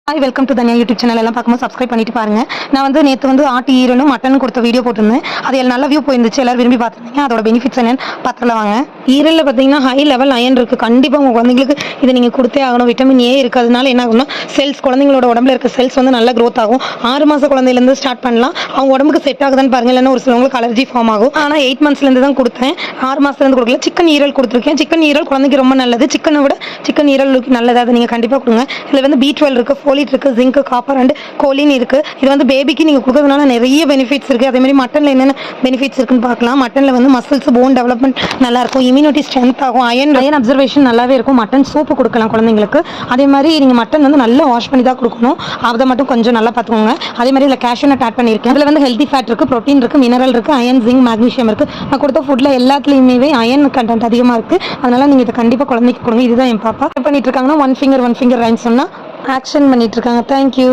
Hi welcome to தனியா YouTube channel. எல்லாம் பார்க்கும்போது சப்ஸ்கிரைப் பண்ணிட்டு பாருங்க. நான் வந்து நேற்று வந்து ஆட்டு ஈரலும் மட்டன் கொடுத்த வீடியோ போட்டிருந்தேன். அது நல்ல வியூ போயிருந்துச்சு, எல்லாரும் விரும்பி பார்த்துருந்தீங்க. அதோட பெனிஃபிட்ஸ் என்னன்னு பார்த்துல வாங்க. ஈரலில் பார்த்தீங்கன்னா ஹை லெவல் அயன் இருக்குது. கண்டிப்பாக உங்கள் குழந்தைங்களுக்கு இதை நீங்கள் கொடுத்தே ஆகணும். விட்டமின் ஏ இருக்கிறதுனால என்ன ஆகும்னா செல்ஸ், குழந்தைங்களோட உடம்புல இருக்க செல்ஸ் வந்து நல்லா க்ரோத் ஆகும். 6 மாத குழந்தையிலேருந்து ஸ்டார்ட் பண்ணலாம். அவங்க உடம்புக்கு செட் ஆகுதான்னு பாருங்கள், இல்லைன்னா ஒரு சிலவங்களுக்கு அலர்ஜி ஃபார்ம் ஆகும். ஆனால் 8 மந்த்ஸ்லேருந்து தான் கொடுத்தேன், 6 மாதத்துலேருந்து கொடுக்கல. சிக்கன் ஈரல் கொடுத்துருக்கேன். சிக்கன் ஈரல் குழந்தைக்கு ரொம்ப நல்லது. சிக்கனை விட சிக்கன் ஈரலுக்கு நல்லது, அதை நீங்கள் கண்டிப்பாக கொடுங்க. இதில் வந்து B12 இருக்குது, ஃபோலிட் இருக்குது, ஜிங்க், காப்பர் அண்ட் கோலின் இருக்குது. இது வந்து பேபிக்கு நீங்கள் கொடுக்கறதுனால நிறைய பெனிஃபிட்ஸ் இருக்குது. அதேமாதிரி மட்டனில் என்னென்ன பெனிஃபிட்ஸ் இருக்குன்னு பார்க்கலாம். மட்டனில் வந்து மசில்ஸ், போன் டெவலப்மெண்ட் நல்லாயிருக்கும், இம்யூனிட்டி ஸ்ட்ரென்த் ஆகும், அயன் அப்சர்வேஷன் நல்லாவே இருக்கும். மட்டன் சூப்பு கொடுக்கலாம் குழந்தைங்களுக்கு. அதே மாதிரி நீங்கள் மட்டன் வந்து நல்லா வாஷ் பண்ணி தான் கொடுக்கணும். அதை மட்டும் கொஞ்சம் நல்லா பார்த்துக்கோங்க. அதே மாதிரி இதில் கேஷ்யூ நட் ஆட் பண்ணியிருக்கேன். இதில் வந்து ஹெல்தி ஃபேட் இருக்குது, ப்ரோட்டீன் இருக்குது, மினரல் இருக்குது, அயன், ஜிங்க், மேக்னீஷியம் இருக்குது. நான் கொடுத்த ஃபுட்டில் எல்லாத்துலேயுமே அயன் கண்டென்ட் அதிகமாக இருக்குது. அதனால் நீங்கள் இதை கண்டிப்பாக குழந்தைக்கு கொடுங்க. இதுதான் என் பாப்பா பண்ணிட்டு இருக்காங்கன்னா ஒன் ஃபிங்கர் ரைன் சொன்னால் ஆக்ஷன் பண்ணிட்டு இருக்காங்க. தேங்க்யூ.